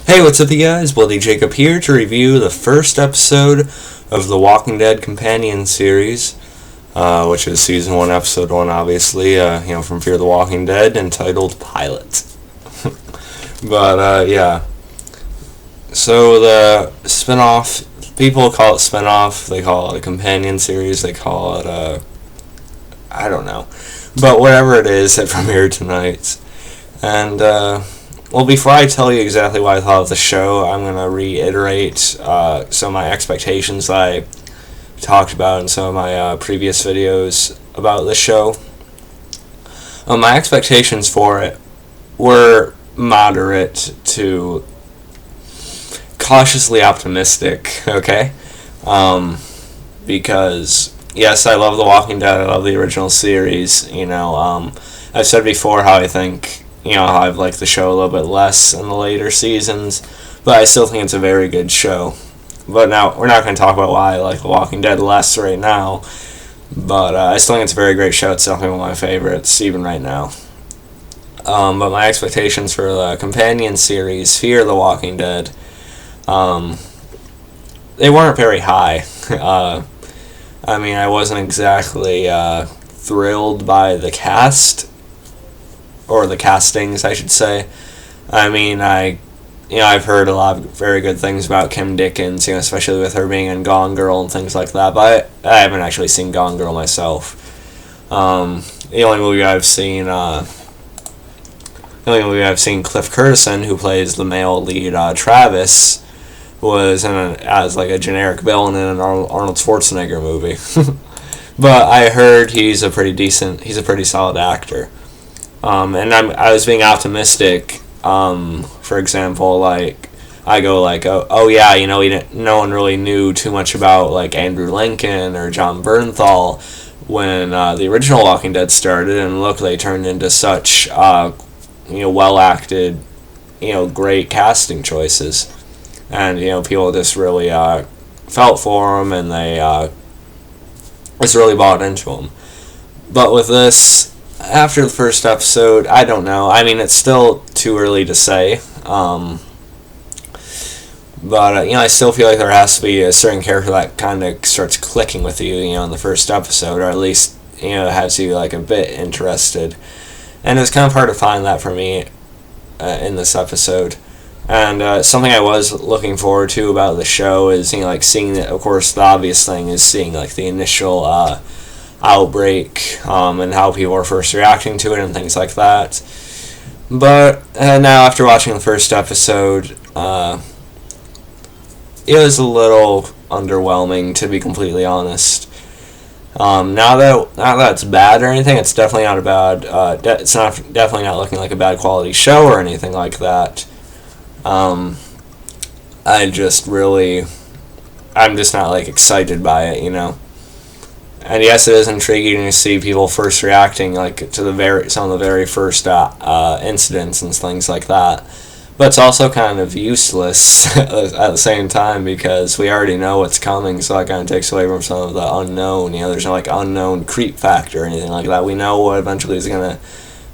Hey, what's up, you guys? Bloody Jacob here to review the first episode of the Walking Dead companion series, which is season 1, episode 1, obviously, from Fear the Walking Dead, entitled Pilot. Yeah. So the spin-off, people call it spin-off, they call it a companion series, they call it I don't know. But whatever it is, it premiered tonight. And, well, before I tell you exactly what I thought of the show, I'm going to reiterate some of my expectations that I talked about in some of my previous videos about the show. My expectations for it were moderate to cautiously optimistic, okay? Because, yes, I love The Walking Dead, I love the original series, I've said before how I think how I've liked the show a little bit less in the later seasons, but I still think it's a very good show. But now, we're not going to talk about why I like The Walking Dead less right now, but I still think it's a very great show. It's definitely one of my favorites, even right now. But my expectations for the companion series, Fear the Walking Dead, they weren't very high. I wasn't exactly thrilled by the cast, or the castings, I should say. I've heard a lot of very good things about Kim Dickens, especially with her being in Gone Girl and things like that, but I haven't actually seen Gone Girl myself. The only movie I've seen Cliff Curtison, who plays the male lead, Travis, was as a generic villain in an Arnold Schwarzenegger movie. But I heard he's a pretty solid actor. And I was being optimistic. For example, no one really knew too much about Andrew Lincoln or John Bernthal when the original Walking Dead started, and look, they turned into such well acted, great casting choices, and people just really felt for them, and they just really bought into them. But with this, after the first episode, I don't know. It's still too early to say. I still feel like there has to be a certain character that kind of starts clicking with you, in the first episode, or at least, has you, a bit interested. And it was kind of hard to find that for me in this episode. And something I was looking forward to about the show is, seeing, of course, the obvious thing is seeing, the initial outbreak, and how people are first reacting to it and things like that. But now, after watching the first episode, it was a little underwhelming, to be completely honest. Not that it's bad or anything, it's definitely not a bad. It's definitely not looking like a bad quality show or anything like that. I'm just not excited by it, And yes, it is intriguing to see people first reacting to some of the very first incidents and things like that. But it's also kind of useless at the same time, because we already know what's coming, so that kind of takes away from some of the unknown. There's no unknown creep factor or anything like that. We know what eventually is going to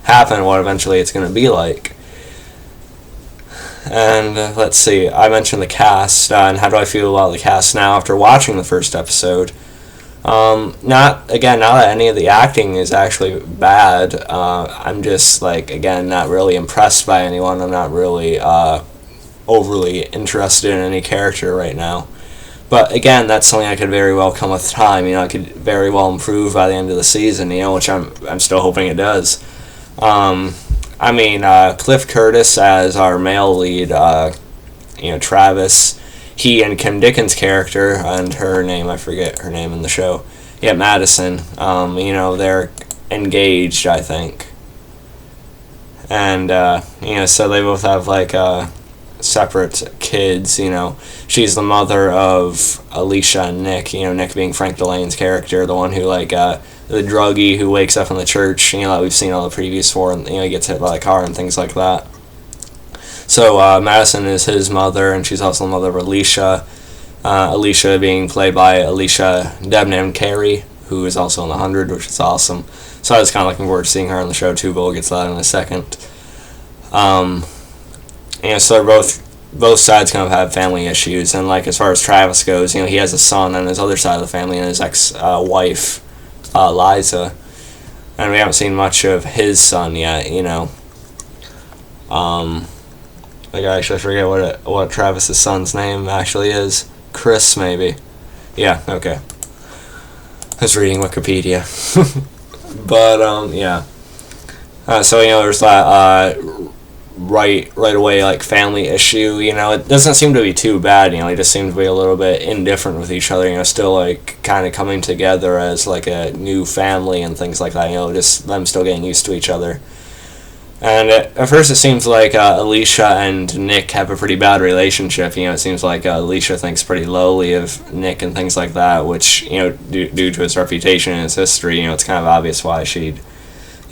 happen, what eventually it's going to be like. And let's see, I mentioned the cast, and how do I feel about the cast now after watching the first episode? Not that any of the acting is actually bad. I'm just not really impressed by anyone. I'm not really overly interested in any character right now. But again, that's something that could very well come with time. It could very well improve by the end of the season, which I'm still hoping it does. Cliff Curtis as our male lead, Travis, he and Kim Dickens' character, and her name, I forget her name in the show. Yeah, Madison. They're engaged, I think. And, so they both have, separate kids, She's the mother of Alicia and Nick, Nick being Frank Delane's character, the one who, the druggie who wakes up in the church, that we've seen all the previews for, and, he gets hit by a car and things like that. So, Madison is his mother, and she's also the mother of Alicia. Alicia being played by Alicia Debnam-Carey, who is also in The 100, which is awesome. So I was kind of looking forward to seeing her on the show too, but we'll get to that in a second. So they're both both sides kind of have family issues, and like as far as Travis goes, he has a son on his other side of the family and his ex-wife, Liza, and we haven't seen much of his son yet. Like I actually forget what Travis's son's name actually is. Chris, maybe. Yeah. Okay. I was reading Wikipedia, but yeah. So there's that right away like family issue. It doesn't seem to be too bad. They just seem to be a little bit indifferent with each other. Still like kind of coming together as like a new family and things like that. Just them still getting used to each other. And at first it seems like Alicia and Nick have a pretty bad relationship. It seems like Alicia thinks pretty lowly of Nick and things like that, which, due to his reputation and his history, it's kind of obvious why she'd,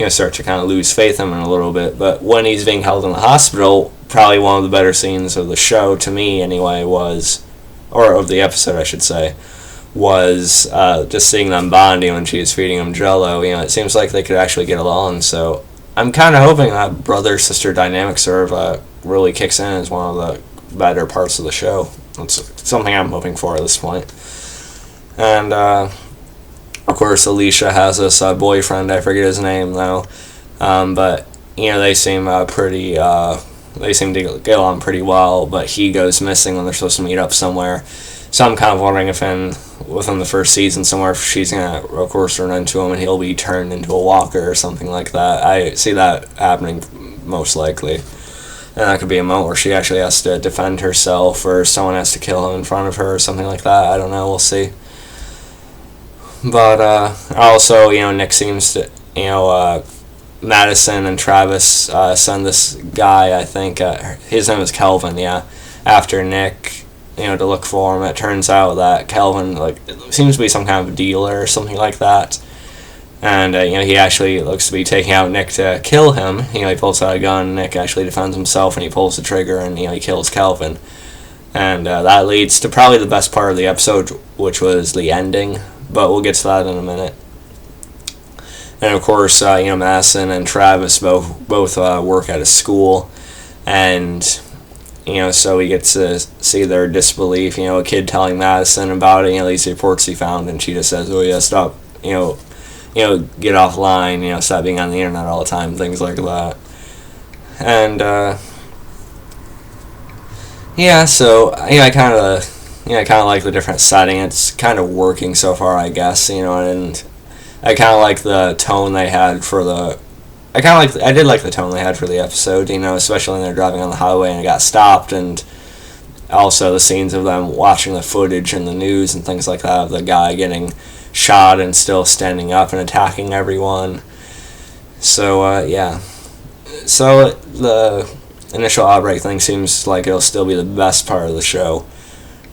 start to kind of lose faith in him a little bit. But when he's being held in the hospital, probably one of the better scenes of the show, to me anyway, or of the episode, I should say, was just seeing them bonding when she was feeding him Jell-O. It seems like they could actually get along, so I'm kind of hoping that brother-sister dynamic sort of really kicks in as one of the better parts of the show. That's something I'm hoping for at this point. And, of course, Alicia has this boyfriend. I forget his name, though. But, they seem they seem to get along pretty well, but he goes missing when they're supposed to meet up somewhere. So I'm kind of wondering if within the first season somewhere, if she's going to, of course, run into him and he'll be turned into a walker or something like that. I see that happening most likely. And that could be a moment where she actually has to defend herself, or someone has to kill him in front of her or something like that. I don't know. We'll see. But also, Nick seems to, Madison and Travis send this guy, I think, his name is Kelvin, yeah, after Nick, to look for him. It turns out that Kelvin seems to be some kind of dealer or something like that, and he actually looks to be taking out Nick to kill him. He pulls out a gun, Nick actually defends himself, and he pulls the trigger, and he kills Kelvin, and that leads to probably the best part of the episode, which was the ending, but we'll get to that in a minute. And of course, Madison and Travis both work at a school, and so we get to see their disbelief. A kid telling Madison about it, these reports he found, and she just says, "Oh yeah, stop, get offline, stop being on the internet all the time," things like that. And so I kind of like the different setting. It's kind of working so far, I guess, and I kind of like the tone they had for the. I did like the tone they had for the episode, especially when they're driving on the highway and it got stopped, and also the scenes of them watching the footage in the news and things like that of the guy getting shot and still standing up and attacking everyone. So, yeah. So, the initial outbreak thing seems like it'll still be the best part of the show,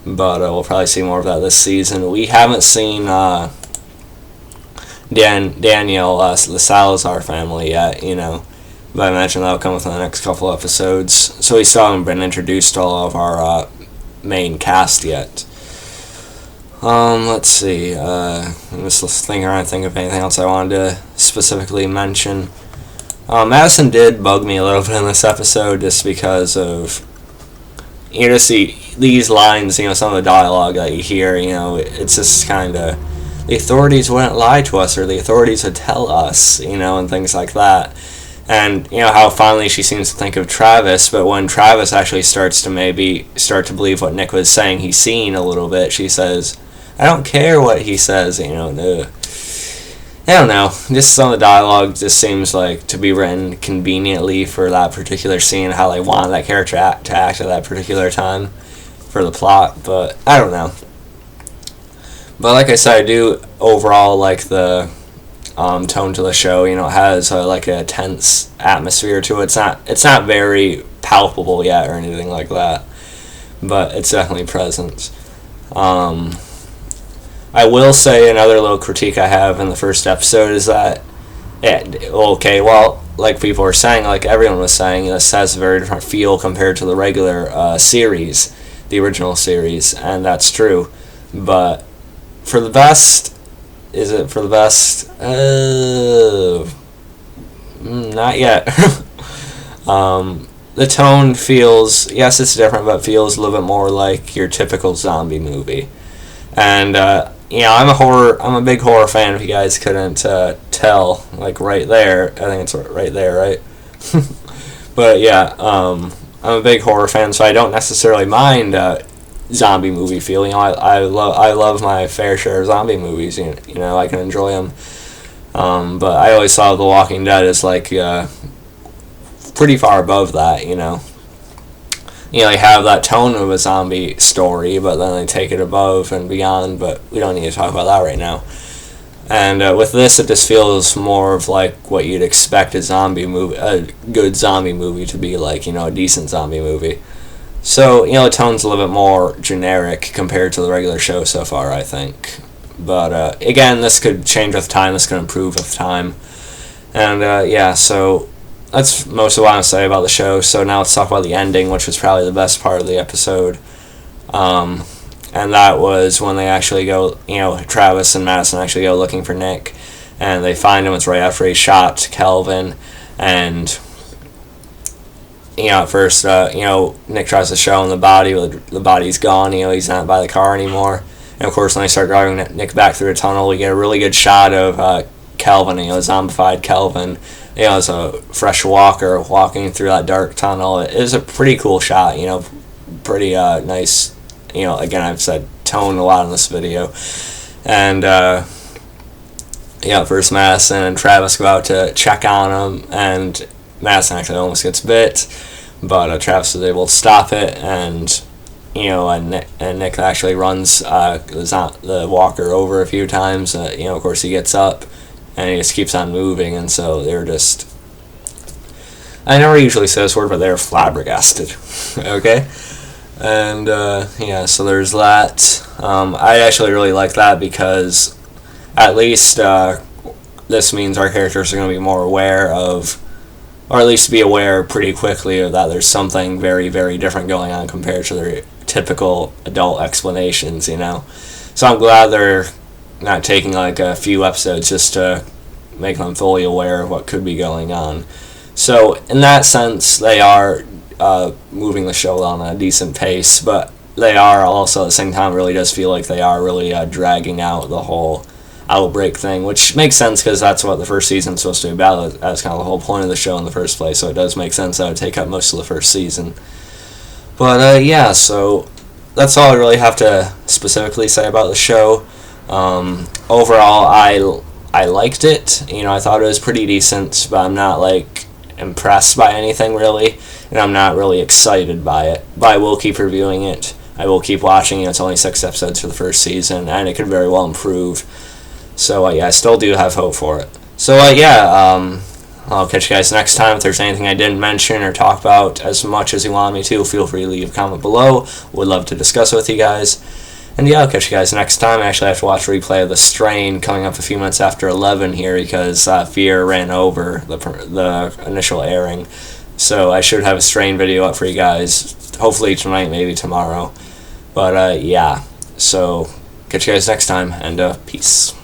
but we'll probably see more of that this season. We haven't seen Daniel, the Salazar family yet, but I imagine that'll come within the next couple episodes. So we still haven't been introduced to all of our main cast yet. Let's see. I'm just thinking around, think of anything else I wanted to specifically mention. Madison did bug me a little bit in this episode just because of just these lines, some of the dialogue that you hear, it's just kind of, the authorities wouldn't lie to us, or the authorities would tell us, and things like that. And, how finally she seems to think of Travis, but when Travis actually starts to believe what Nick was saying he's seen a little bit, she says, "I don't care what he says," I don't know, just some of the dialogue just seems like to be written conveniently for that particular scene, how they want that character to act at that particular time for the plot, but I don't know. But like I said, I do overall like the tone to the show. It has like a tense atmosphere to it. It's not very palpable yet or anything like that, but it's definitely present. I will say another little critique I have in the first episode is that like people were saying, like everyone was saying, this has a very different feel compared to the regular series, the original series, and that's true. But for the best, is it for the best? Not yet. the tone feels, yes, it's different, but feels a little bit more like your typical zombie movie. And I'm a big horror fan. If you guys couldn't tell, like right there, I think it's right there, right? But yeah, I'm a big horror fan, so I don't necessarily mind zombie movie feel. I love my fair share of zombie movies. I can enjoy them. But I always saw The Walking Dead as like pretty far above that. They have that tone of a zombie story, but then they take it above and beyond. But we don't need to talk about that right now. And with this, it just feels more of like what you'd expect a good zombie movie to be like. A decent zombie movie. So the tone's a little bit more generic compared to the regular show so far, I think. But again, this could change with time. This could improve with time. And so that's most of what I want to say about the show. So now let's talk about the ending, which was probably the best part of the episode. And that was when they actually go, Travis and Madison actually go looking for Nick. And they find him. It's right after he shot Kelvin. And, at first, Nick tries to show him the body, but the body's gone. He's not by the car anymore. And, of course, when they start driving Nick back through a tunnel, we get a really good shot of Kelvin, zombified Kelvin. As a fresh walker walking through that dark tunnel. It is a pretty cool shot, pretty nice. Again, I've said tone a lot in this video. And, first Madison and Travis go out to check on him, and Madison actually almost gets bit, but Travis is able to stop it, and, and Nick actually runs the walker over a few times. Of course, he gets up, and he just keeps on moving, and so they're just... I never usually say this word, but they're flabbergasted, okay? And, so there's that. I actually really like that because at least this means our characters are going to be more aware of, or at least be aware pretty quickly of that there's something very, very different going on compared to their typical adult explanations, So I'm glad they're not taking like a few episodes just to make them fully aware of what could be going on. So in that sense, they are moving the show on a decent pace, but they are also at the same time really does feel like they are really dragging out the whole outbreak thing, which makes sense because that's what the first season's supposed to be about. That's kind of the whole point of the show in the first place, so it does make sense that it would take up most of the first season. But so that's all I really have to specifically say about the show. Overall, I liked it. I thought it was pretty decent, but I'm not like impressed by anything really, and I'm not really excited by it. But I will keep reviewing it. I will keep watching. It's only 6 episodes for the first season, and it could very well improve. So I still do have hope for it. So I'll catch you guys next time. If there's anything I didn't mention or talk about as much as you want me to, feel free to leave a comment below. Would love to discuss it with you guys. And I'll catch you guys next time. I actually have to watch a replay of The Strain coming up a few minutes after 11 here because Fear ran over the initial airing. So I should have a Strain video up for you guys, hopefully tonight, maybe tomorrow. But so catch you guys next time, and peace.